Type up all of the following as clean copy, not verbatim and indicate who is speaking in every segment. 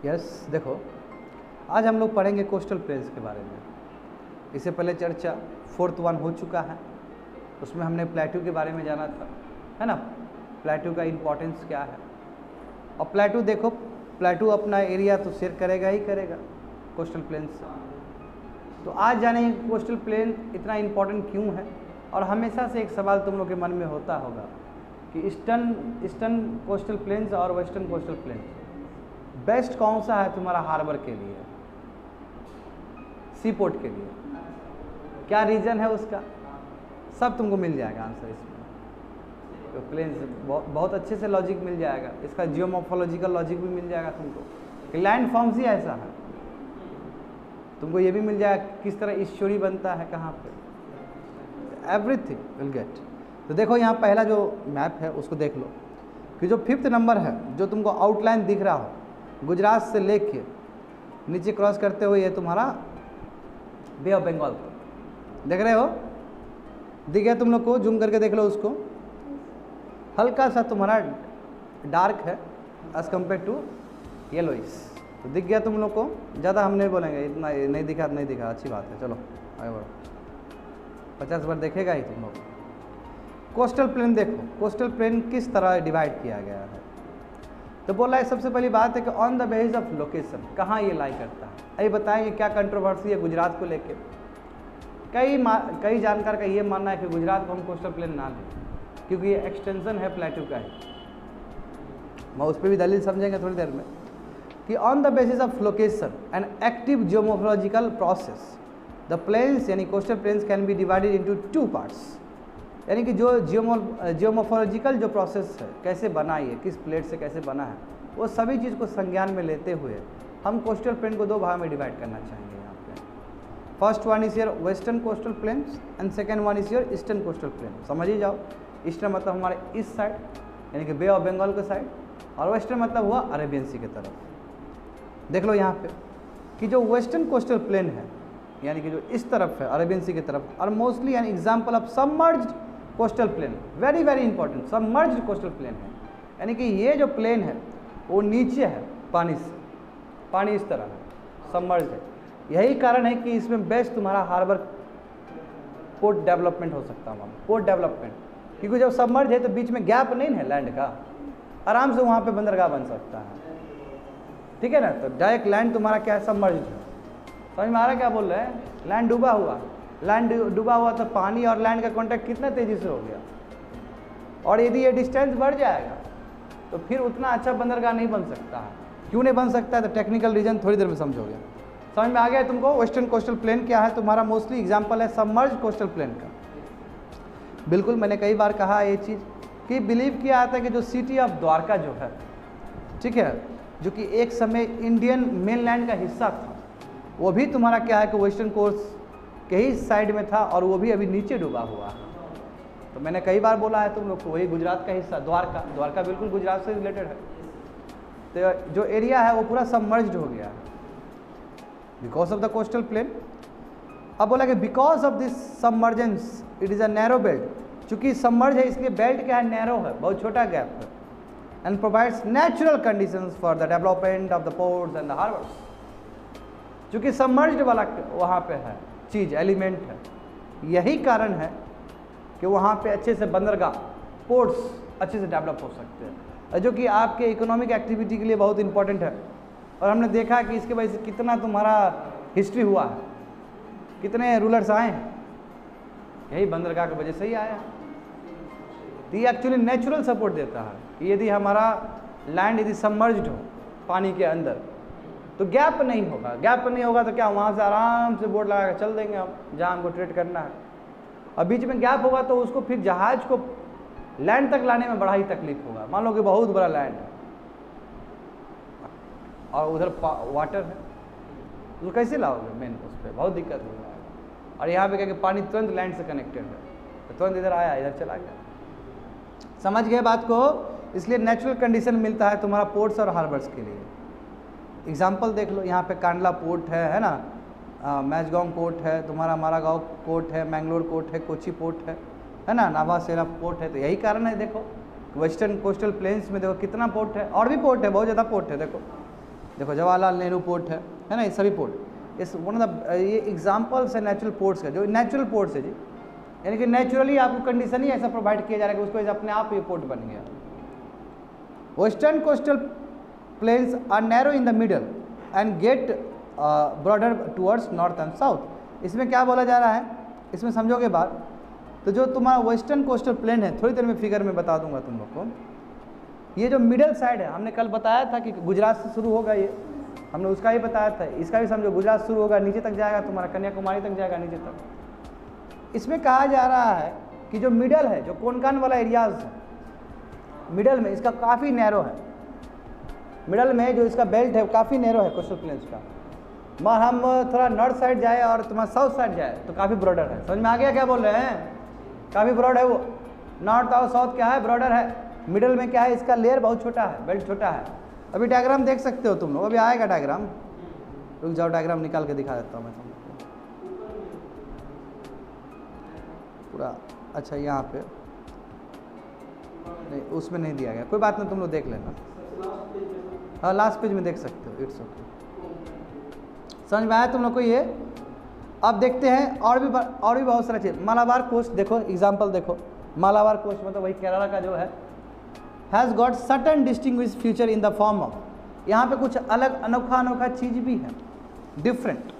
Speaker 1: Yes देखो, आज हम लोग पढ़ेंगे कोस्टल प्लेन्स के बारे में। इससे पहले चर्चा 4th 1 हो चुका है, उसमें हमने प्लेटू के बारे में जाना था, है ना। प्लेटू का इम्पोर्टेंस क्या है, और प्लेटू देखो, प्लेटू अपना एरिया तो शेयर करेगा ही करेगा कोस्टल प्लेन से। तो आज जानेंगे कोस्टल प्लेन इतना इम्पोर्टेंट क्यों है। और हमेशा से एक सवाल तुम लोग के मन में होता होगा कि ईस्टर्न कोस्टल प्लेन्स और वेस्टर्न कोस्टल प्लेन्स बेस्ट कौन सा है तुम्हारा हार्बर के लिए, सी पोर्ट के लिए, क्या रीज़न है उसका, सब तुमको मिल जाएगा आंसर इसमें। तो प्लेन्स बहुत अच्छे से लॉजिक मिल जाएगा, इसका जियोमॉर्फोलॉजिकल लॉजिक भी मिल जाएगा तुमको कि लैंड फॉर्म्स ही ऐसा है। तुमको ये भी मिल जाएगा किस तरह ईश्वरी बनता है, कहाँ पे, एवरीथिंग विल गेट। तो देखो यहाँ पहला जो मैप है उसको देख लो कि जो 5th नंबर है, जो तुमको आउटलाइन दिख रहा हो, गुजरात से लेके नीचे क्रॉस करते हुए ये तुम्हारा बे ऑफ बंगाल देख रहे हो, दिख गया तुम लोग को, जूम करके देख लो उसको, हल्का सा तुम्हारा डार्क है एज कम्पेयर टू येलोइस। तो दिख गया तुम लोग को, ज़्यादा हम नहीं बोलेंगे, इतना नहीं दिखा नहीं दिखा, अच्छी बात है, चलो आगे बढ़ो, 50 बार देखेगा ही तुम लोग। कोस्टल प्लेन देखो, कोस्टल प्लेन किस तरह डिवाइड किया गया है। तो बोला है सबसे पहली बात है कि on the basis of location, कहाँ ये लाई करता है। अभी बताएंगे क्या कंट्रोवर्सी है गुजरात को लेके। कई जानकार का ये मानना है कि गुजरात को हम कोस्टल प्लेन ना लें क्योंकि ये एक्सटेंशन है प्लेटू का ही। मैं उस पर भी दलील समझेंगे थोड़ी देर में कि on the basis of location and active geomorphological process the plains यानी coastal plains can be divided into 2 parts. यानी कि जो जियोमॉर्फोलॉजिकल जो प्रोसेस है, कैसे बना ये, किस प्लेट से कैसे बना है, वो सभी चीज़ को संज्ञान में लेते हुए हम कोस्टल प्लेन को 2 भाग में डिवाइड करना चाहेंगे यहाँ पे। First one is your western coastal plains and second one is your eastern coastal plane. समझ ही जाओ, ईस्टर्न मतलब हमारे ईस्ट साइड यानी कि बे ऑफ बंगाल के साइड, और वेस्टर्न मतलब हुआ अरेबियन सी की तरफ। देख लो यहाँ पे कि जो वेस्टर्न कोस्टल प्लेन है यानी कि जो इस तरफ है अरेबियन सी की तरफ, और mostly an example of submerged coastal plain, very very important, submerged coastal plain है। यानी कि ये जो प्लेन है वो नीचे है पानी से, पानी इस तरह है, सबमर्ज्ड है। यही कारण है कि इसमें बेस्ट तुम्हारा हार्बर पोर्ट डेवलपमेंट हो सकता है, पोर्ट डेवलपमेंट, क्योंकि जब सबमर्ज है तो बीच में गैप नहीं है लैंड का, आराम से वहाँ पे बंदरगाह बन सकता है, ठीक है ना। तो डायरेक्ट लैंड तुम्हारा क्या है, सबमर्ज है। समझ में आ रहा क्या बोल रहे हैं, लैंड डूबा हुआ, लैंड डूबा हुआ तो पानी और लैंड का कांटेक्ट कितना तेज़ी से हो गया, और यदि ये डिस्टेंस बढ़ जाएगा तो फिर उतना अच्छा बंदरगाह नहीं बन सकता है। क्यों नहीं बन सकता है, तो टेक्निकल रीजन थोड़ी देर में समझोगे। समझ में आ गया तुमको। वेस्टर्न कोस्टल प्लेन क्या है, तुम्हारा मोस्टली एग्जाम्पल है सबमर्ज कोस्टल प्लेन का। बिल्कुल, मैंने कई बार कहा ये चीज़ कि बिलीव किया जाता है कि जो सिटी ऑफ द्वारका जो है, ठीक है, जो कि एक समय इंडियन मेनलैंड का हिस्सा था, वो भी तुम्हारा क्या है कि वेस्टर्न कोस्ट के ही साइड में था, और वो भी अभी नीचे डूबा हुआ है। तो मैंने कई बार बोला है तुम लोग को, वही गुजरात का हिस्सा द्वारका बिल्कुल गुजरात से रिलेटेड है। तो जो एरिया है वो पूरा सबमर्ज्ड हो गया है because of the coastal plain. अब बोला कि because of this submergence it is a narrow belt, चूँकि सबमर्ज है इसलिए बेल्ट क्या है, नैरो है, बहुत छोटा गैप है, and provides natural conditions for the development of the ports and the harbours. चूँकि सबमर्ज्ड वाला वहाँ पे है चीज़, एलिमेंट है, यही कारण है कि वहाँ पे अच्छे से बंदरगाह, पोर्ट्स अच्छे से डेवलप हो सकते हैं, जो कि आपके इकोनॉमिक एक्टिविटी के लिए बहुत इंपॉर्टेंट है। और हमने देखा कि इसके वजह से कितना तुम्हारा हिस्ट्री हुआ है, कितने रूलर्स आए हैं, यही बंदरगाह की वजह से ही आया। तो ये एक्चुअली नेचुरल सपोर्ट देता है कि यदि हमारा लैंड यदि सबमर्ज्ड हो पानी के अंदर तो गैप नहीं होगा, गैप नहीं होगा तो क्या वहाँ से आराम से बोर्ड लगा कर चल देंगे हम जहाँ हमको ट्रेड करना है। और बीच में गैप होगा तो उसको फिर जहाज को लैंड तक लाने में बड़ा ही तकलीफ होगा। मान लो कि बहुत बड़ा लैंड है और उधर वाटर है, तो कैसे लाओगे, मेन उस पर बहुत दिक्कत हो जाएगा। और यहाँ पे क्या कि पानी तुरंत लैंड से कनेक्टेड है, तो तुरंत इधर आया इधर चला गया। समझ गए बात को। इसलिए नेचुरल कंडीशन मिलता है तुम्हारा पोर्ट्स और हार्बर्स के लिए। एग्जाम्पल देख लो, यहाँ पे कांडला पोर्ट है ना, मैचगांव पोर्ट है, तुम्हारा मारागांव पोर्ट है, मैंगलोर पोर्ट है, कोची पोर्ट है ना, नाभासेरा पोर्ट है। तो यही कारण है, देखो वेस्टर्न कोस्टल प्लेन्स में देखो कितना पोर्ट है, और भी पोर्ट है, बहुत ज़्यादा पोर्ट है। देखो देखो जवाहरलाल नेहरू पोर्ट है ना, ये सभी पोर्ट इस वन ऑफ द ये एग्जाम्पल्स है नेचुरल पोर्ट्स का, जो नेचुरल पोर्ट्स है जी, यानी कि नेचुरली आपको कंडीशन ही ऐसा प्रोवाइड किया जा रहा है कि उसको अपने आप ये पोर्ट बन गया। Western coastal plains are narrow in the middle and get broader towards north and south. इसमें क्या बोला जा रहा है, इसमें समझोगे बात, तो जो तुम्हारा वेस्टर्न कोस्टल प्लेन है, थोड़ी देर में फिगर में बता दूंगा तुम लोग को, ये जो मिडल साइड है, हमने कल बताया था कि गुजरात से शुरू होगा, ये हमने उसका ही बताया था, इसका भी समझो, गुजरात शुरू होगा, नीचे तक जाएगा तुम्हारा कन्याकुमारी तक जाएगा, नीचे तक। इसमें कहा जा रहा है कि जो मिडल है, जो कोनकान वाला एरियाज है, मिडल में इसका काफ़ी नैरो है, मिडल में जो इसका बेल्ट है वो काफ़ी नैरो है कोस्टल प्लेन्स का। मगर हम थोड़ा नॉर्थ साइड जाए और तुम्हारा साउथ साइड जाए तो काफ़ी ब्रॉडर है। समझ में आ गया क्या बोल रहे हैं? काफ़ी ब्रॉड है वो, नॉर्थ और साउथ क्या है, ब्रॉडर है। मिडल में क्या है, इसका लेयर बहुत छोटा है, बेल्ट छोटा है। अभी डायग्राम देख सकते हो तुम लोग, अभी आएगा डायग्राम, रुक जाओ डायग्राम निकाल के दिखा देता हूँ मैं तुमको पूरा। अच्छा यहाँ पे नहीं, उसमें नहीं दिया गया, कोई बात नहीं, तुम लोग देख लेना। हाँ लास्ट पेज में देख सकते हो, इट्स ओके। समझ में आया तुम लोग को ये? अब देखते हैं और भी बहुत सारा चीज़। मालाबार कोस्ट देखो, एग्जाम्पल देखो, मालाबार कोस्ट मतलब वही केरला का जो है, has got certain distinguish feature in the form of, यहाँ पे कुछ अलग अनोखा चीज़ भी है, डिफरेंट,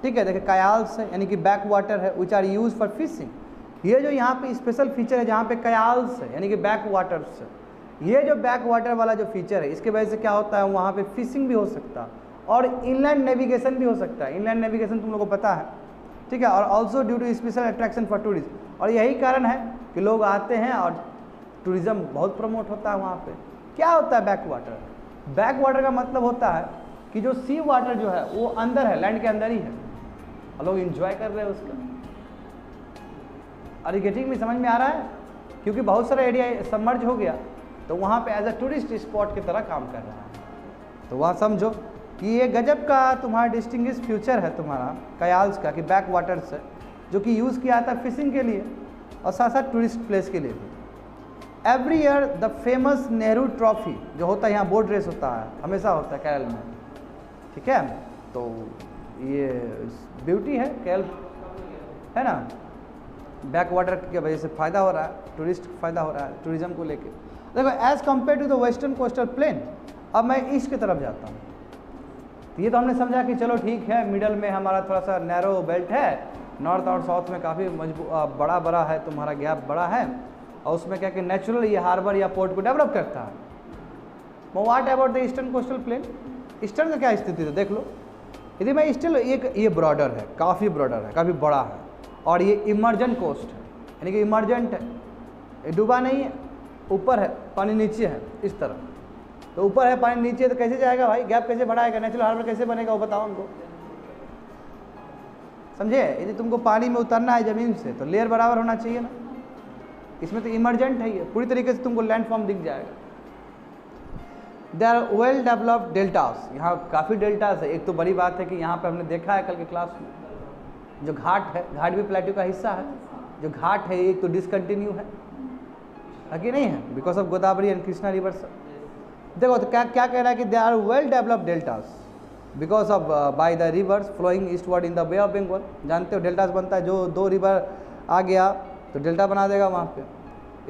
Speaker 1: ठीक है। देखिए कयाल्स है, यानी कि बैक वाटर है, which are use for fishing. ये जो यहाँ पे स्पेशल फीचर है, जहाँ पे कयाल्स है यानी कि बैक वाटर्स है, ये जो बैक वाटर वाला जो फीचर है, इसके वजह से क्या होता है, वहाँ पे फिशिंग भी हो सकता है और इनलैंड नेविगेशन भी हो सकता है। इनलैंड नेविगेशन तुम लोगों को पता है, ठीक है। और also due to special attraction for tourist, और यही कारण है कि लोग आते हैं और टूरिज्म बहुत प्रमोट होता है वहाँ पे। क्या होता है बैक वाटर? बैक वाटर का मतलब होता है कि जो सी वाटर जो है वो अंदर है, लैंड के अंदर ही है, और लोग इंजॉय कर रहे हैं उसका। अरे गेटिंग में समझ में आ रहा है? क्योंकि बहुत सारा एरिया सबमर्ज हो गया, तो वहाँ पे एज अ टूरिस्ट स्पॉट की तरह काम कर रहा है। तो वहाँ समझो कि ये गजब का तुम्हारा डिस्टिंग्विश फ्यूचर है तुम्हारा कयाल्स का, कि बैक वाटर से, जो कि यूज़ किया जाता है फिशिंग के लिए और साथ साथ टूरिस्ट प्लेस के लिए भी। Every year the famous Nehru trophy जो होता है, यहाँ बोट रेस होता है, हमेशा होता है केरल में, ठीक है। तो ये ब्यूटी है केरल, है ना, बैक वाटर की वजह से फ़ायदा हो रहा है, टूरिस्ट फ़ायदा हो रहा है टूरिज्म को लेके। देखो as compare to the western coastal plain, अब मैं ईस्ट की तरफ जाता हूँ। तो ये तो हमने समझा कि चलो ठीक है, मिडल में हमारा थोड़ा सा नैरो बेल्ट है, नॉर्थ और साउथ में काफ़ी बड़ा है, तुम्हारा गैप बड़ा है, और उसमें क्या कि नेचुरल ये हार्बर या पोर्ट को डेवलप करता है। What about the eastern coastal plane? Eastern का क्या स्थिति है देख लो। यदि मैं ईस्टर्न, ये ब्रॉडर है, काफ़ी ब्रॉडर है, काफ़ी बड़ा है, और ये इमर्जेंट कोस्ट है, यानी कि इमर्जेंट है, ये डूबा नहीं है, ऊपर है, पानी नीचे है, इस तरह। तो ऊपर है पानी नीचे, तो कैसे जाएगा भाई, गैप कैसे बढ़ाएगा, नेचुरल हार्बर कैसे बनेगा, वो बताओ उनको, समझे। यदि तुमको पानी में उतरना है ज़मीन से, तो लेयर बराबर होना चाहिए ना। इसमें तो इमर्जेंट है, ये पूरी तरीके से तुमको लैंडफॉर्म दिख जाएगा। They are well developed deltas, यहाँ काफ़ी डेल्टास है। एक तो बड़ी बात है कि यहाँ पे हमने देखा है कल के क्लास में, जो घाट है, घाट भी प्लेट्यू का हिस्सा है। जो घाट है एक तो डिसकंटिन्यू है कि नहीं है, because of Godavari and Krishna rivers. देखो तो क्या क्या कह रहा है कि they are well developed deltas because of by the rivers flowing eastward in the Bay of Bengal. जानते हो डेल्टास बनता है, जो दो रिवर आ गया तो डेल्टा बना देगा वहाँ पे।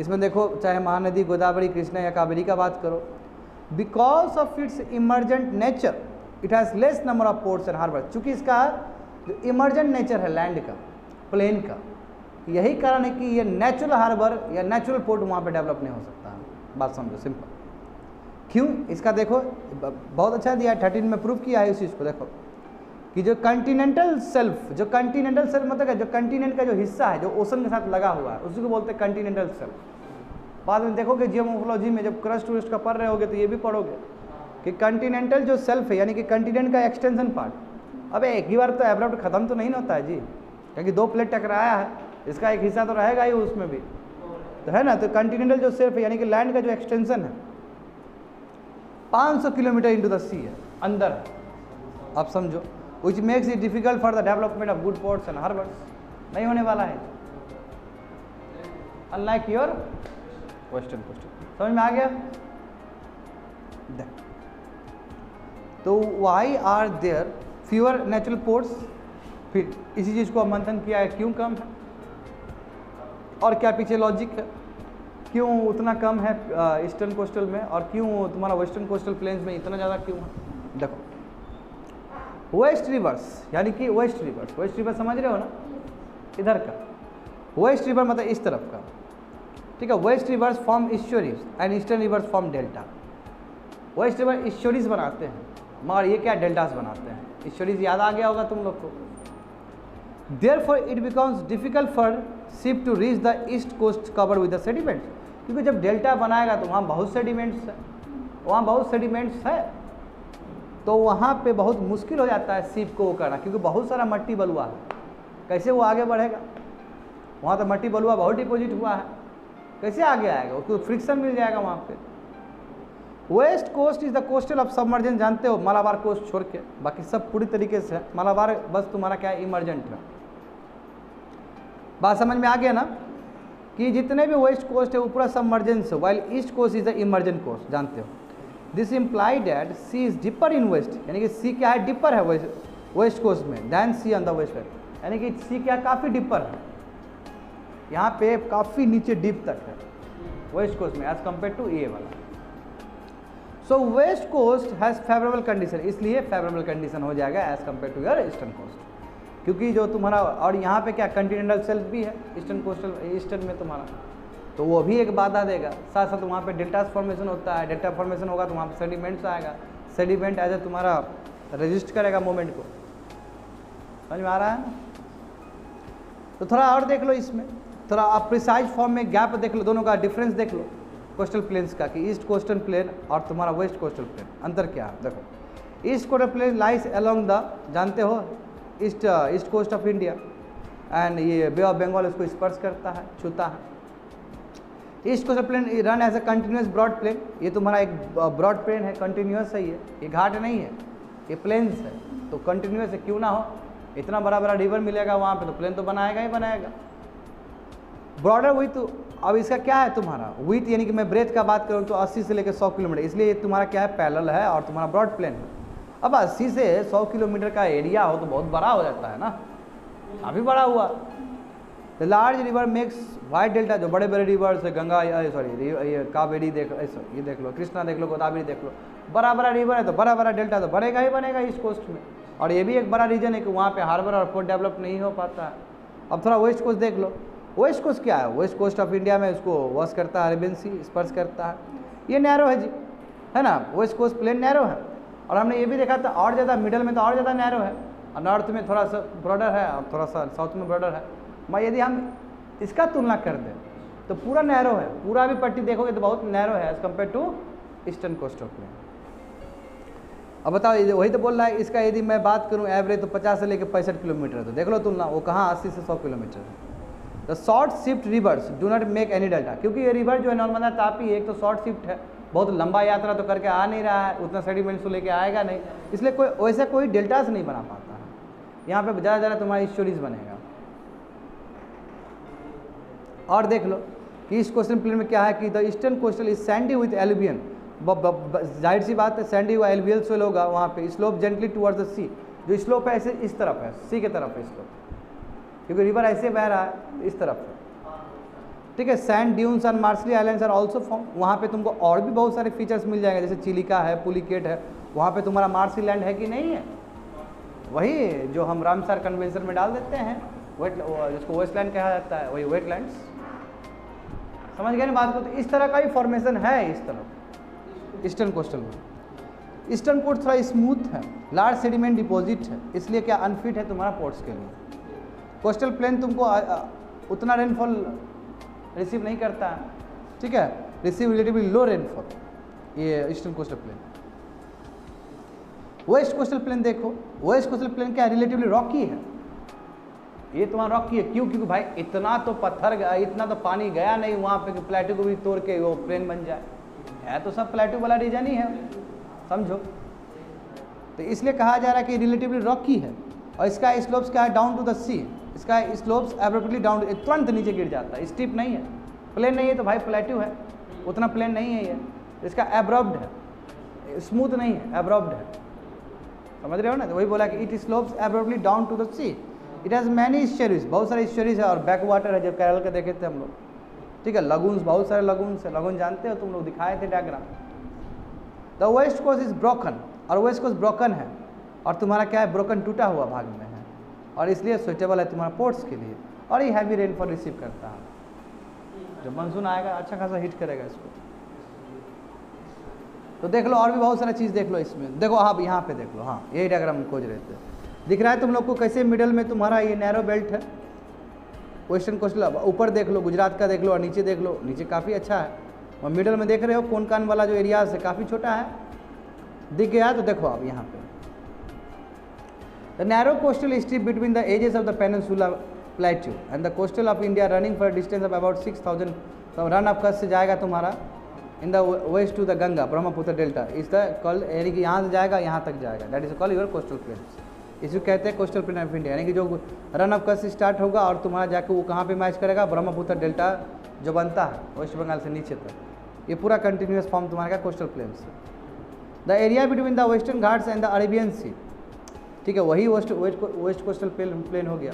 Speaker 1: इसमें देखो चाहे महानदी गोदावरी कृष्णा या कावेरी का बात करो, because of its emergent nature it has less number of ports and harbour. चूँकि इसका जो इमर्जेंट नेचर है लैंड का, प्लेन का, यही कारण है कि ये नेचुरल हार्बर या नेचुरल पोर्ट वहाँ पे डेवलप नहीं हो सकता है। बात समझो सिंपल। क्यों? इसका देखो बहुत अच्छा दिया है, 13 में प्रूव किया है इस चीज़ को। देखो कि जो कंटिनेंटल सेल्फ, मतलब जो कंटिनेंट का जो हिस्सा है जो ओशन के साथ लगा हुआ है, उसी को बोलते हैं कंटिनेंटल सेल्फ। बाद में देखोगे जियोमॉर्फोलॉजी में जब क्रस्ट टूरिस्ट का पढ़ रहे होगे तो ये भी पढ़ोगे कि कंटिनेंटल जो सेल्फ है यानी कि कंटिनेंट का एक्सटेंशन पार्ट, अबे एक ही बार तो एब्रप्ट खत्म तो नहीं होता है जी, क्योंकि दो प्लेट टकराया है, इसका एक हिस्सा तो रहेगा ही उसमें भी, तो है ना। तो कंटिनेंटल जो सेल्फ है यानी कि लैंड का जो एक्सटेंशन है 500 किलोमीटर इंटू द सी है, अंदर है। आप समझो, which makes it difficult for the development of good ports and harbours. नहीं होने वाला है, अनलाइक योर वेस्टर्न कोस्ट। समझ में आ गया? तो why are there fewer natural ports, फिर इसी चीज़ को मंथन किया है क्यों कम है, और क्या पीछे लॉजिक है, क्यों उतना कम है ईस्टर्न कोस्टल में और क्यों तुम्हारा वेस्टर्न कोस्टल प्लेन्स में इतना ज़्यादा क्यों है। देखो वेस्ट रिवर्स यानी कि वेस्ट रिवर समझ रहे हो ना, इधर का वेस्ट रिवर मतलब इस तरफ का, ठीक है। West rivers form estuaries and eastern rivers form delta. West river estuaries बनाते हैं मगर ये क्या डेल्टास बनाते हैं। ईस्टोरीज याद आ गया होगा तुम लोग को। Therefore it becomes difficult for ship to reach the east coast covered with the sediments, क्योंकि जब डेल्टा बनाएगा तो वहाँ बहुत सेडिमेंट्स है, तो वहाँ पे बहुत मुश्किल हो जाता है शिप को वो करना, क्योंकि बहुत सारा मट्टी बलुआ है। कैसे वो आगे बढ़ेगा, वहाँ तो मट्टी बलुआ बहुत डिपोजिट हुआ है, कैसे आगे आएगा, उसको फ्रिक्शन मिल जाएगा वहाँ पे। West coast is the coastal of submergence, जानते हो मालाबार कोस्ट छोड़ के बाकी सब पूरी तरीके से है। मालाबार बस तुम्हारा क्या है इमर्जेंट है। बात समझ में आ गया ना कि जितने भी वेस्ट कोस्ट है वो पूरा सबमर्जेंस है, while east coast is the emergent coast, जानते हो। This imply that sea is deeper in west, यानी कि सी क्या है डिपर है वेस्ट कोस्ट में than sea on the west, यानी कि सी क्या काफ़ी डिपर है, यहाँ पे काफ़ी नीचे डीप तक है वेस्ट कोस्ट में एज कम्पेयर टू ए वाला। So west coast has favourable condition, इसलिए फेवरेबल कंडीशन हो जाएगा as compare to your eastern coast, क्योंकि जो तुम्हारा और यहाँ पे क्या कंटिनेंटल शेल्फ भी है ईस्टर्न में तुम्हारा, तो वो भी एक बाधा देगा। साथ साथ वहाँ पे डेल्टा फॉर्मेशन होता है, डेल्टा फॉर्मेशन होगा तो वहाँ पे सेडिमेंट्स आएगा, सेडिमेंट एज ए तुम्हारा रजिस्ट करेगा मूवमेंट को। समझ में आ रहा है ना। तो थोड़ा और देख लो इसमें, थोड़ा आप प्रिसाइज फॉर्म में गैप देख लो, दोनों का डिफरेंस देख लो कोस्टल प्लेन्स का, कि ईस्ट कोस्टल प्लेन और तुम्हारा वेस्ट कोस्टल प्लेन अंतर क्या है। देखो east coastal plain lies along the, जानते हो east coast of India, and ये बे ऑफ बंगाल उसको स्पर्श करता है, छूता है। East coastal plain run as a continuous broad plain, ये तुम्हारा एक ब्रॉड प्लेन है, कंटिन्यूस है, ये घाट नहीं है, ये प्लेन्स है, तो कंटिन्यूस है, क्यों ना हो, इतना बड़ा बड़ा रिवर मिलेगा वहाँ पे तो प्लेन तो बनाएगा ही बनाएगा। ब्रॉडर विथ, अब इसका क्या है तुम्हारा विथ, यानी कि मैं ब्रेथ का बात करूँ तो 80 से लेकर 100 किलोमीटर, इसलिए ये तुम्हारा क्या है पैरेलल है और तुम्हारा ब्रॉड प्लेन है। अब 80 से 100 किलोमीटर का एरिया हो तो बहुत बड़ा हो जाता है ना, काफ़ी बड़ा हुआ। The large river makes wide delta, जो बड़े बड़े रिवर्स है, गंगा ये कावेरी देख ये देख लो, कृष्णा देख लो, गोदावरी देख लो, बड़ा बड़ा रिवर है तो बड़ा बड़ा डेल्टा तो बनेगा ही बनेगा ईस्ट कोस्ट में। और ये भी एक बड़ा रीजन है कि वहाँ पे हार्बर और पोर्ट डेवलप नहीं हो पाता है। अब थोड़ा वेस्ट कोस्ट देख लो, वेस्ट कोस्ट क्या है, वेस्ट कोस्ट ऑफ इंडिया में उसको वॉश करता है, अरेबियन सी स्पर्श करता है, ये नैरो है जी, है ना, वेस्ट कोस्ट प्लेन नैरो है। और हमने ये भी देखा था और ज़्यादा मिडल में तो और ज़्यादा नैरो है, और नॉर्थ में थोड़ा सा ब्रॉडर है और थोड़ा सा साउथ में ब्रॉडर है। मैं यदि हम इसका तुलना कर दें तो पूरा नैरो है, पूरा भी पट्टी देखोगे तो बहुत नैरो है as compare to eastern coast of plain. अब बताओ वही तो बोल रहा है, इसका यदि मैं बात करूं एवरेज तो 50 से लेकर 65 किलोमीटर है, तो देख लो तुलना, वो कहाँ 80 से 100 किलोमीटर है। The short shift reverse do not make any delta, क्योंकि ये रिवर जो है नॉर्मल तापी एक तो शॉर्ट शिफ्ट है, बहुत लंबा यात्रा तो करके आ नहीं रहा है, उतना सेडिमेंट्स तो लेके आएगा नहीं, इसलिए कोई वैसा कोई डेल्टास नहीं बना पाता है। यहाँ पे ज़्यादा तुम्हारा स्टोरीज बनेगा। और देख लो कि ईस्ट कोस्टल प्लेन में क्या है कि the eastern coastal is sandy with alluvion, जाहिर सी बात है सैंडी व एल्यूवियल सोइल होगा वहाँ पे, स्लोप जेंटली टुवर्ड्स द सी, जो स्लोप है ऐसे इस तरफ है, सी के तरफ है स्लोप, क्योंकि रिवर ऐसे बह रहा है इस तरफ है, ठीक है। Sand dunes and marshy islands are also form, वहाँ पे तुमको और भी बहुत सारे फीचर्स मिल जाएंगे, जैसे चिलिका है, पुलिकेट है, वहाँ पे तुम्हारा मार्शी लैंड है कि नहीं है, वही जो हम रामसर कन्वेंशन में डाल देते हैं, वेट जिसको वेस्टलैंड कहा जाता है, वही वेटलैंड्स। समझ गए ना बात को। तो इस तरह का ही फॉर्मेशन है इस तरफ ईस्टर्न कोस्टल में। ईस्टर्न कोस्ट थोड़ा स्मूथ है, लार्ज सेडिमेंट डिपॉजिट है, इसलिए क्या अनफिट है तुम्हारा पोर्ट्स के लिए। कोस्टल प्लेन तुमको उतना रेनफॉल रिसीव नहीं करता है, ठीक है, रिसीव रिलेटिवली लो रेनफॉल ये eastern coastal plain. West coastal plain देखो, वेस्ट कोस्टल प्लेन क्या रिलेटिवली रॉकी है, ये तुम्हारा रॉकी है, क्यों, क्योंकि भाई इतना तो पत्थर गया, इतना तो पानी गया नहीं वहाँ पे कि प्लेटू को भी तोड़ के वो प्लेन बन जाए, है तो सब प्लेटू वाला रीजन ही है, समझो। तो इसलिए कहा जा रहा है कि रिलेटिवली रॉकी है, और इसका स्लोप्स क्या है डाउन टू द सी, इसका स्लोप्स एब्रप्टली डाउन, तुरंत नीचे गिर जाता है, स्टीप नहीं है, प्लेन नहीं है तो भाई प्लेटू है, उतना प्लेन नहीं है ये, इसका एब्रप्ट है, स्मूथ नहीं है, एब्रप्ट है, समझ रहे हो ना, तो वही बोला कि it slopes abruptly down to the sea, it has many estuaries, बहुत सारे इस्चुरीज है, और बैक वाटर है, जब केरल के देखे थे हम लोग, ठीक है, लगून्स, बहुत सारे लगून्स है, लगून जानते हो तुम लोग, दिखाए थे diagram. The west coast is broken, और वेस्ट कोस्ट ब्रोकन है, और तुम्हारा क्या है, ब्रोकन टूटा हुआ भाग में है, और इसलिए सुइटेबल है तुम्हारा पोर्ट्स के लिए, और ये हैवी रेनफॉल रिसीव करता है, जब मानसून आएगा अच्छा खासा हिट करेगा इसको। तो देख लो, और भी बहुत सारा चीज़ देख लो इसमें, देखो आप यहाँ पे देख लो, हाँ यही डायग्राम हम खोज रहे थे, दिख रहा है तुम लोग को कैसे मिडल में तुम्हारा ये नैरो बेल्ट है, वेस्टर्न कोस्टल, ऊपर देख लो गुजरात का देख लो, और नीचे देख लो, नीचे काफ़ी अच्छा है, और मिडल में देख रहे हो कोनकान वाला जो एरियाज है काफ़ी छोटा है, दिख गया। तो देखो आप यहाँ पे the narrow coastal strip between the edges of the peninsula plateau and the coastal of India running for distance of about 6000, तो रन ऑफ कच्छ से जाएगा तुम्हारा in the west to the Ganga Brahmaputra delta, is the call, यानी कि यहाँ से जाएगा यहाँ तक जाएगा, that is called your coastal plains, इसको कहते हैं कोस्टल प्लेन ऑफ इंडिया, यानी कि जो रन ऑफ कच्छ से स्टार्ट होगा और तुम्हारा जाकर वो कहाँ पे मैच करेगा, ब्रह्मपुत्र डेल्टा जो बनता है वेस्ट बंगाल से नीचे तक, ये पूरा कंटिन्यूस फॉर्म तुम्हारा का coastal plains. The area between the Western Ghats and the Arabian sea, ठीक है, वही वेस्ट कोस्टल प्लेन हो गया,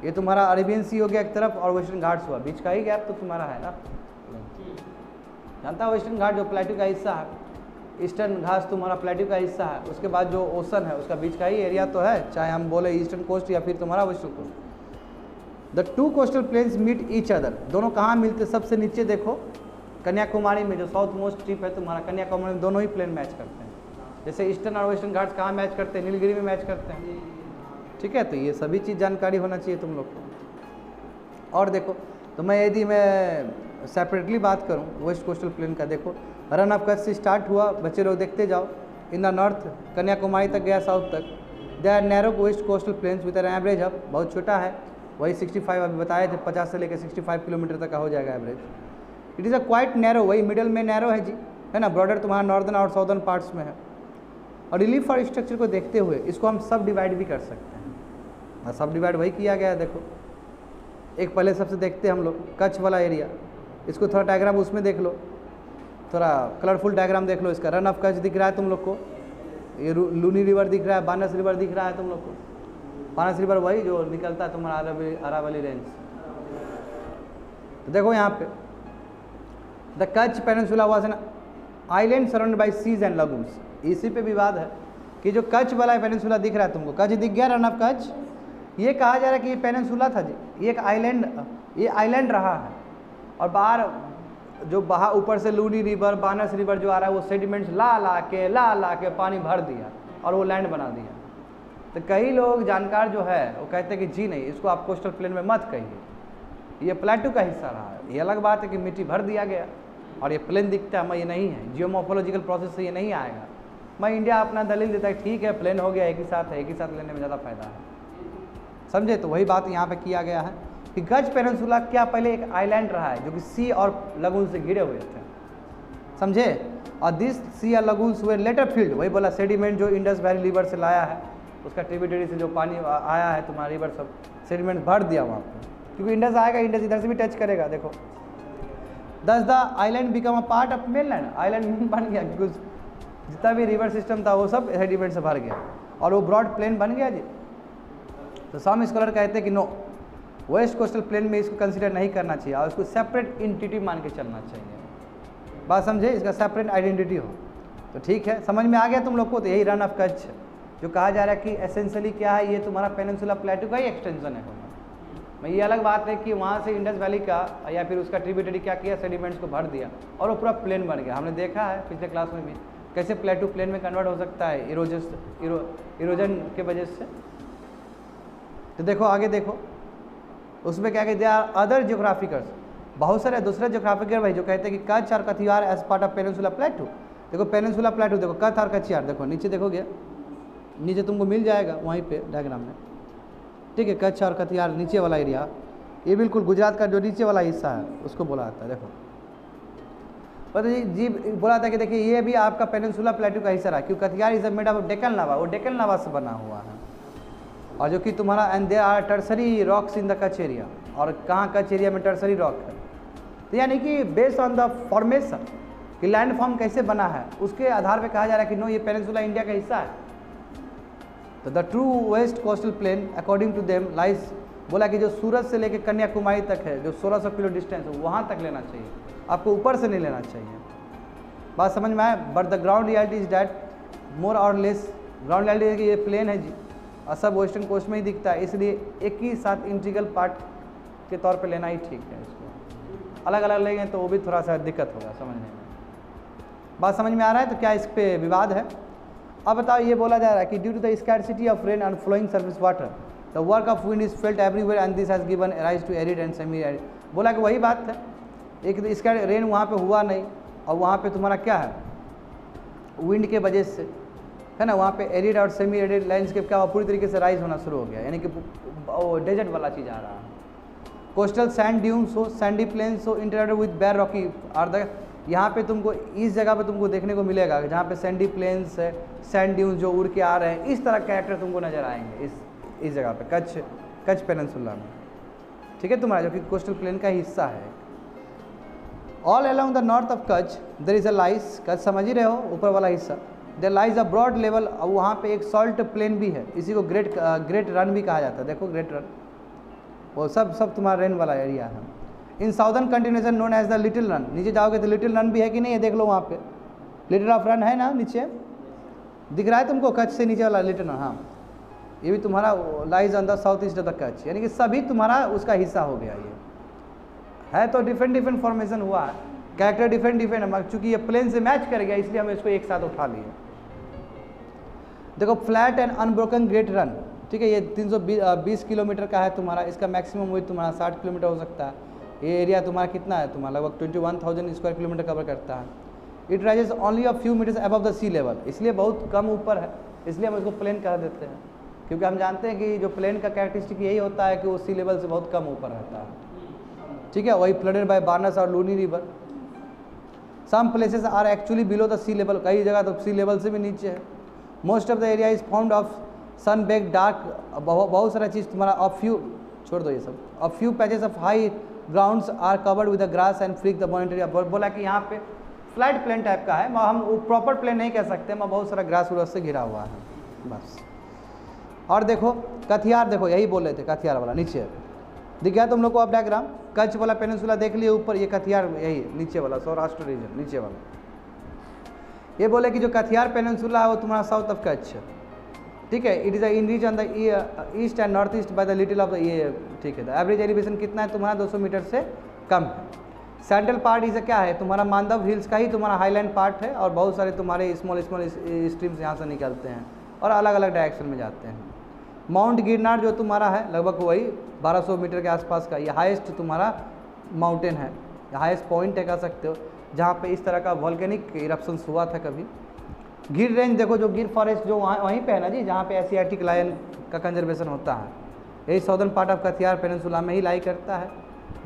Speaker 1: ये तुम्हारा अरेबियन सी हो गया एक तरफ, और वेस्टर्न घाट्स हुआ, बीच का ही गैप तो तुम्हारा है ना, जानता है वेस्टर्न घाट जो प्लेट्यू का हिस्सा है, ईस्टर्न घाट्स तुम्हारा प्लेट्यू का हिस्सा है, उसके बाद जो ओशन है उसका बीच का ही एरिया तो है, चाहे हम बोले ईस्टर्न कोस्ट या फिर तुम्हारा western coast. The two coastal plains meet each other, दोनों कहाँ मिलते, सबसे नीचे देखो कन्याकुमारी में, जो साउथ मोस्ट ट्रिप है तुम्हारा कन्याकुमारी में, दोनों ही प्लेन मैच करते हैं, जैसे ईस्टर्न और वेस्टर्न घाट्स कहाँ मैच करते हैं, नीलगिरी में मैच करते हैं, ठीक है, तो ये सभी चीज़ जानकारी होना चाहिए तुम लोग को। और देखो, तो मैं यदि मैं सेपरेटली बात करूं वेस्ट कोस्टल प्लेन का, देखो रन ऑफ कच्छ से स्टार्ट हुआ, बच्चे लोग देखते जाओ, इन द नॉर्थ कन्याकुमारी तक गया, साउथ तक, they are narrow west coastal plains with an average अब बहुत छोटा है, वही 65 अभी बताए थे, 50 से लेकर 65 किलोमीटर तक का हो जाएगा average. It is a quite narrow, वही मिडल में नैरो है जी, है ना, बॉर्डर तुम्हारा नॉर्दर्न और साउदर्न पार्ट्स में है, और रिलीफ और स्ट्रक्चर को देखते हुए इसको हम सब डिवाइड भी कर सकते हैं, और सब डिवाइड वही किया गया है। देखो एक पहले सबसे देखते हैं हम लोग कच्छ वाला एरिया, इसको थोड़ा डायग्राम उसमें देख लो, थोड़ा कलरफुल डायग्राम देख लो इसका, रन ऑफ कच्छ दिख रहा है तुम लोग को, ये लूनी रिवर दिख रहा है, बानस रिवर दिख रहा है तुम लोग को, बानस रिवर वही जो निकलता है तुम्हारा अरावली रेंज। तो देखो यहाँ पे the Kutch peninsula was an island surrounded by seas and lagoons, इसी पे विवाद है कि जो कच्छ वाला पेनिनसुला दिख रहा है तुमको, कच्छ दिख गया, रन ऑफ कच्छ, ये कहा जा रहा है कि ये पेनिनसुला था जी, ये एक आइलैंड, ये आइलैंड रहा है, और बाहर जो बाहर ऊपर से लूनी रिवर, बानस रिवर जो आ रहा है, वो सेडिमेंट्स ला के पानी भर दिया और वो लैंड बना दिया। तो कई लोग जानकार जो है वो कहते हैं कि जी नहीं, इसको आप कोस्टल प्लेन में मत कहिए, ये प्लेटू का हिस्सा रहा है, ये अलग बात है कि मिट्टी भर दिया गया और ये प्लेन दिखता है, मैं ये नहीं है, जियोमॉर्फोलॉजिकल प्रोसेस से ये नहीं आएगा। मैं इंडिया अपना दलील देता है, ठीक है प्लेन हो गया, एक ही साथ है, एक ही साथ लेने में ज़्यादा फायदा है, समझे। तो वही बात यहाँ पे किया गया है कि कच्छ पेनिनसुला क्या पहले एक आइलैंड रहा है जो कि सी और लगून से घिरे हुए थे, समझे, और दिस सी और लगून्स वे लेटर फील्ड, वही बोला सेडिमेंट जो इंडस वैली रिवर से लाया है, उसका ट्रिब्यूटरी से जो पानी आया है तुम्हारा रिवर, सब सेडिमेंट भर दिया वहाँ पे, क्योंकि इंडस आएगा, इंडस इधर से भी टच करेगा। देखो दस the island become a part of mainland, island बन गया क्योंकि जितना भी रिवर सिस्टम था वो सब सेडिमेंट से भर गया और वो ब्रॉड प्लेन बन गया जी। तो सम स्कॉलर कहते हैं कि नो, वेस्ट कोस्टल प्लेन में इसको कंसीडर नहीं करना चाहिए और उसको सेपरेट एंटिटी मान के चलना चाहिए, बात समझे, इसका सेपरेट आइडेंटिटी हो। तो ठीक है, समझ में आ गया तुम लोग को। तो यही रन ऑफ कच्छ जो कहा जा रहा है कि एसेंशियली क्या है, ये तुम्हारा पेनिनसुला प्लेटू का ही एक्सटेंशन है। मैं ये अलग बात है कि वहाँ से इंडस वैली का या फिर उसका ट्रिब्यूटरी क्या किया, सेडिमेंट्स को भर दिया और वो पूरा प्लेन बन गया। हमने देखा है पिछले क्लास में भी कैसे प्लेटू प्लेन में कन्वर्ट हो सकता है इरोजन के वजह से। तो देखो आगे देखो, उसमें क्या कहते हैं, अदर जियोग्राफिकर्स, बहुत सारे दूसरे जियोग्राफिकर भाई जो कहते हैं कि कच्छ और Kathiawar as part of peninsula plateau. देखो पेनिनसुला प्लेटू, देखो कच्छ और कथियार, देखो नीचे देखोगे, नीचे तुमको मिल जाएगा वहीं पे डायग्राम में, ठीक है। कच्छ और कथियार नीचे वाला एरिया, ये बिल्कुल गुजरात का जो नीचे वाला हिस्सा है उसको बोला जाता है। देखो पर जी बोला था कि देखिए ये भी आपका पेनिनसुला प्लेटू का हिस्सा रहा, क्योंकि कथियार इज मेड ऑफ डेक्कन लावा, वो डेक्कन लावा से बना हुआ है। और जो कि तुम्हारा and they are tertiary rocks in the Kutch area, और कहाँ कच्छ एरिया में टर्सरी रॉक है। तो यानी कि बेस्ड ऑन द फॉर्मेशन कि लैंड फॉर्म कैसे बना है, उसके आधार पे कहा जा रहा है कि नो, ये पेनिनसुला इंडिया का हिस्सा है। तो the true west coastal plain according to them lies, बोला कि जो सूरत से लेकर कन्याकुमारी तक है, जो 1600 किलो डिस्टेंस है, वहाँ तक लेना चाहिए, आपको ऊपर से नहीं लेना चाहिए। बात समझ में आया? But the ground reality is that more or less, ground reality है कि ये प्लेन है जी और सब वेस्टर्न कोस्ट में ही दिखता है, इसलिए एक ही साथ इंटीग्रल पार्ट के तौर पे लेना ही ठीक है। इसको अलग अलग लेंगे तो वो भी थोड़ा सा दिक्कत होगा समझने में। बात समझ में आ रहा है? तो क्या इस पे विवाद है? अब बताओ, ये बोला जा रहा है कि due to the scarcity of rain and flowing surface water the work of wind is felt everywhere and this has given rise to arid and semi arid. बोला कि वही बात है, एक इसका रेन वहाँ पे हुआ नहीं और वहाँ पे तुम्हारा क्या है, विंड के वजह से है ना, वहाँ पे एरिड और सेमी एरिड लैंडस्केप क्या हुआ, पूरी तरीके से राइज होना शुरू हो गया, यानी कि डेजर्ट वाला चीज़ आ रहा है। कोस्टल सैंड ड्यून्स हो, सैंडी प्लेन्स हो इंटरएक्टेड विद बैर रॉकी आर द, यहाँ पे तुमको इस जगह पे तुमको देखने को मिलेगा जहाँ पे सैंडी प्लेन्स है, सैंड ड्यून्स जो उड़ के आ रहे हैं, इस तरह कैरेक्टर तुमको नजर आएंगे इस जगह पे, कच्छ पेनिनसुला में, ठीक है तुम्हारा, जो कि कोस्टल प्लेन का हिस्सा है। All along the north of Kutch there is a lies, Kutch समझ ही रहे हो ऊपर वाला हिस्सा, there lies a broad level, और वहाँ पे एक सॉल्ट प्लेन भी है, इसी को ग्रेट रन भी कहा जाता है। देखो ग्रेट रन, वो सब तुम्हारा रेन वाला एरिया है। In southern continuation known as the little Rann, नीचे जाओगे तो लिटिल रन भी है कि नहीं है, देख लो वहाँ पे लिटिल ऑफ रन है ना, नीचे दिख रहा है तुमको, कच्छ से नीचे वाला लिटिल रन, हाँ ये भी तुम्हारा lies on the south east of the Kutch, यानी कि सभी तुम्हारा उसका हिस्सा हो गया। ये है तो डिफरेंट फॉर्मेशन हुआ है, कैरेक्टर डिफरेंट है, चूंकि ये प्लेन से मैच कर गया इसलिए हम इसको एक साथ उठा लिए। देखो flat and unbroken great run, ठीक है, ये 320 किलोमीटर का है तुम्हारा, इसका मैक्सिमम वेट तुम्हारा 60 किलोमीटर हो सकता है। ये एरिया तुम्हारा कितना है, तुम्हारा लगभग 21,000 स्क्वायर किलोमीटर कवर करता है। It rises only a few metres above the sea level, इसलिए बहुत कम ऊपर है, इसलिए हम इसको प्लेन कह देते हैं, क्योंकि हम जानते हैं कि जो प्लेन का कैरेक्टरिस्टिक यही होता है कि वो सी लेवल से बहुत कम ऊपर रहता है, ठीक है। वही फ्लडेड बाय बारनस और Luni river, some places are actually below the sea level, कई जगह तो सी लेवल से भी नीचे है। Most of the area is found of sun baked dark, बहुत सारा चीज़ तुम्हारा, ऑफ फ्यू छोड़ दो ये सब, of few patches of high grounds are covered with the grass and freak the monetary. बोला कि यहाँ पे फ्लैट प्लेन टाइप का है, हम प्रॉपर प्लेन नहीं कह सकते, वहाँ बहुत सारा ग्रास व्रास से घिरा हुआ है बस। और देखो कथियार, देखो यही बोल रहे थे, कथियार वाला नीचे दिख गया तुम लोग को अब डायग्राम, कच्छ वाला पेनिनसुला देख लिए ऊपर, ये कथियार यही नीचे वाला सौराष्ट्र रीजन नीचे वाला। ये बोले कि जो कथियार पेनिनसुला है वो तुम्हारा साउथ ऑफ कच्छ, ठीक है। It is in reach on the east and north east by the little of the, ये ठीक है। द एवरेज एलिवेशन कितना है तुम्हारा, 200 मीटर से कम है। सेंट्रल पार्ट इसे क्या है तुम्हारा, मानदव हिल्स का ही तुम्हारा हाईलैंड पार्ट है, और बहुत सारे तुम्हारे स्मॉल स्ट्रीम्स यहाँ से निकलते हैं और अलग अलग डायरेक्शन में जाते हैं। माउंट गिरनार जो तुम्हारा है लगभग वही 1200 मीटर के आसपास का, ये हाईएस्ट तुम्हारा माउंटेन है, हाईएस्ट पॉइंट है कह सकते हो, जहाँ पे इस तरह का वॉल्केनिक इरप्शंस हुआ था कभी। गिर रेंज देखो, जो गिर फॉरेस्ट जो वहीं पे है ना जी, जहाँ पे एशियाटिक लायन का कंजर्वेशन होता है, यही साउदर्न पार्ट ऑफ कथियार पेनिनसुला में ही लाई करता है।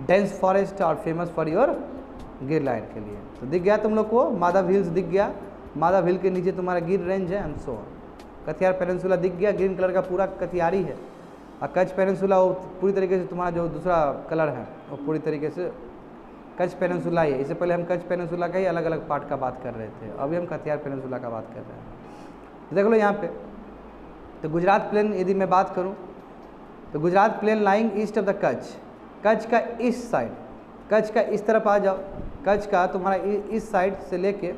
Speaker 1: डेंस फॉरेस्ट और फेमस फॉर योर गिर लायन के लिए। तो दिख गया तुम लोग को, माधव हिल्स दिख गया, माधव हिल के नीचे तुम्हारा गिर रेंज है एंड सो। कथियार पेनिनसुला दिख गया, ग्रीन कलर का पूरा कथियारी है, और कच्छ पेनिनसुला वो पूरी तरीके से तुम्हारा जो दूसरा कलर है वो पूरी तरीके से कच्छ पेनिनसुला ही है। इससे पहले हम कच्छ पेनिनसुला का ही अलग अलग पार्ट का बात कर रहे थे, अभी हम कथियार पेनिनसुला का बात कर रहे हैं। तो देख लो यहाँ पे, तो गुजरात प्लेन यदि मैं बात करूँ तो Gujarat plain lying east of the Kutch, Kutch का ईस्ट साइड, कच्छ का इस तरफ आ जाओ, कच्छ का तुम्हारा इस साइड से लेके,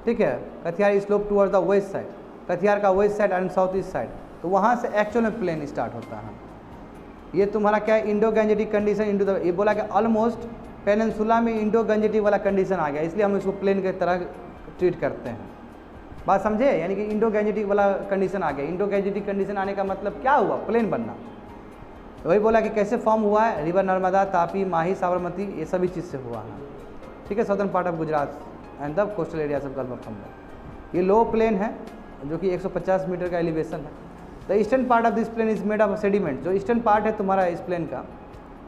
Speaker 1: ठीक है, Kathiawar slope toward the west side, Kathiawar का west side and south east side, तो वहाँ से एक्चुअल में प्लेन स्टार्ट होता है। ये तुम्हारा क्या है, Indo Gangetic condition into the, ये बोला कि ऑलमोस्ट पेनिनसुला में इंडो गंजेटिक वाला कंडीशन आ गया, इसलिए हम इसको प्लेन की तरह ट्रीट करते हैं। बात समझे, यानी कि इंडो गंजेटिक वाला कंडीशन आ गया। इंडो गंजेटिक कंडीशन आने का मतलब क्या हुआ, प्लेन बनना। तो वही बोला कि कैसे फॉर्म हुआ है, रिवर नर्मदा, तापी, माही, साबरमती, ये सभी चीज़ से हुआ है, ठीक है। Southern part of Gujarat and the coastal area of gulf of Bengal. ये लो प्लेन है जो कि 150 मीटर का एलिवेशन है। The eastern part of this plain is made of sediment, जो ईस्टर्न पार्ट है तुम्हारा इस प्लेन का,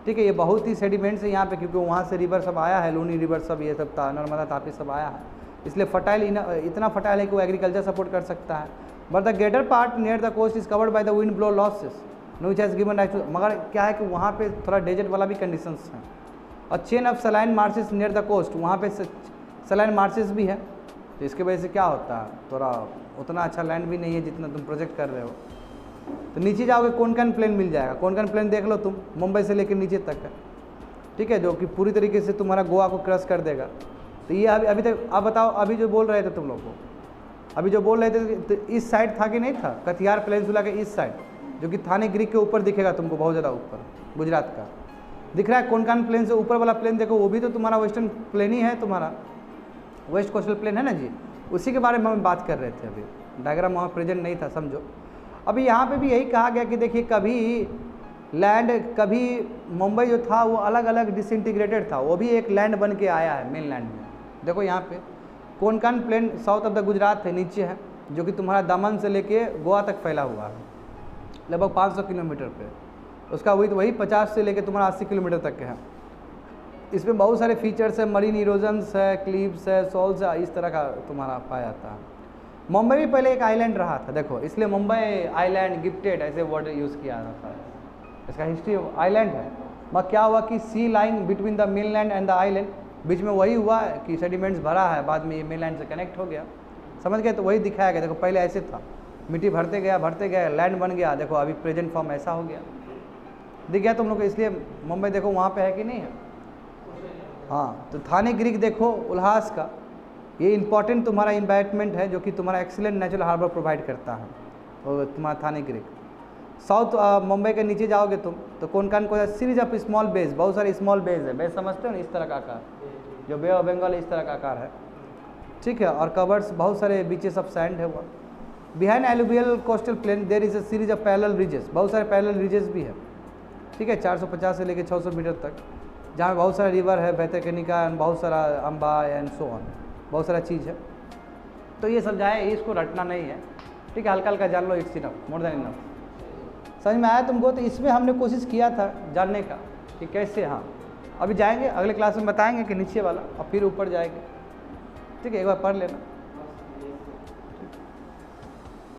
Speaker 1: ठीक है, ये बहुत ही सेडिमेंट्स है यहाँ पे, क्योंकि वहाँ से रिवर सब आया है, लूनी रिवर सब, ये सब नर्मदा, तापी सब आया है, इसलिए फर्टाइल, इतना फर्टाइल है कि वो एग्रीकल्चर सपोर्ट कर सकता है। But the greater part near the coast is covered by the wind blow losses which has given right to, मगर क्या है कि वहाँ पे थोड़ा डेजर्ट वाला भी कंडीशंस हैं। और chain of saline marshes near the coast, वहाँ पे सलाइन मार्सेस भी है, तो इसके वजह से क्या होता है, थोड़ा उतना अच्छा लैंड भी नहीं है जितना तुम प्रोजेक्ट कर रहे हो। तो नीचे जाओगे कोनकन प्लेन मिल जाएगा, कोनकन प्लेन देख लो तुम, मुंबई से लेकर नीचे तक है, ठीक है, जो कि पूरी तरीके से तुम्हारा गोवा को क्रश कर देगा। तो ये अभी तक आप बताओ, अभी जो बोल रहे थे तुम लोग को, अभी जो बोल रहे थे तो इस साइड था कि नहीं था, कथियार प्लेन्सुला के इस साइड, जो कि थाने ग्रीक के ऊपर दिखेगा तुमको, बहुत ज़्यादा ऊपर गुजरात का दिख रहा है। कोनकन प्लेन से ऊपर वाला प्लेन देखो, वो भी तो तुम्हारा वेस्टर्न प्लेन ही है, तुम्हारा वेस्ट कोस्टल प्लेन है ना जी, उसी के बारे में हम बात कर रहे थे। अभी डायग्राम वहाँ प्रेजेंट नहीं था, समझो। अभी यहाँ पे भी यही कहा गया कि देखिए कभी लैंड, कभी मुंबई जो था वो अलग अलग डिसइंटीग्रेटेड था, वो भी एक लैंड बन के आया है मेन लैंड में। देखो यहाँ पे Konkan plain south of the Gujarat है, नीचे है, जो कि तुम्हारा दमन से लेके गोवा तक फैला हुआ है, लगभग 500 किलोमीटर पे। उसका वही 50 से लेके तुम्हारा 80 किलोमीटर तक है। इसमें बहुत सारे फीचर्स है, मरीन इरोजन्स है, क्लिप्स है, सॉल्स है, इस तरह का तुम्हारा पाया जाता है। मुंबई भी पहले एक आइलैंड रहा था, देखो, इसलिए मुंबई आइलैंड, गिफ्टेड, ऐसे वर्ड यूज़ किया जाता है। इसका हिस्ट्री आइलैंड है, मगर क्या हुआ कि sea line between the mainland and the island, बीच में वही हुआ है कि सेडिमेंट्स भरा है, बाद में ये मेन लैंड से कनेक्ट हो गया, समझ गए। तो वही दिखाया गया, देखो पहले ऐसे था, मिट्टी भरते गया, लैंड बन गया, देखो अभी प्रेजेंट फॉर्म ऐसा हो गया, दिख गया तुम लोग को। इसलिए मुंबई देखो वहाँ पे है कि नहीं है। हाँ, तो थाने ग्रीक देखो उल्हास का, ये इंपॉर्टेंट तुम्हारा इन्वायरमेंट है, जो कि तुम्हारा एक्सीलेंट नेचुरल हार्बर प्रोवाइड करता है, और तुम्हारा थाने ग्रीक। साउथ मुंबई के नीचे जाओगे तुम तो कोनकन को सीरीज ऑफ स्मॉल बेस, बहुत सारे स्मॉल बेस है, बेस समझते हो ना, इस तरह का आकार, जो बे ऑफ बंगाल इस तरह का आकार है, ठीक है, और कवर्स बहुत सारे बीचेस ऑफ सैंड है वो। Behind alluvial coastal plain there is a series of parallel ridges, बहुत सारे पैरेलल रिजेस भी है, ठीक है, 450 से लेकर 600 मीटर तक, जहाँ बहुत सारा रिवर है, बैतरकनिका एंड बहुत सारा अम्बा एंड सो ऑन, बहुत सारा चीज़ है। तो ये सब जाए, इसको रटना नहीं है, ठीक है, हल्का हल्का जान लो, it's enough, more than enough. समझ में आया तुमको? तो इसमें हमने कोशिश किया था जानने का कि कैसे, हाँ अभी जाएंगे अगले क्लास में बताएंगे कि नीचे वाला, और फिर ऊपर जाएंगे, ठीक है, एक बार पढ़ लेना।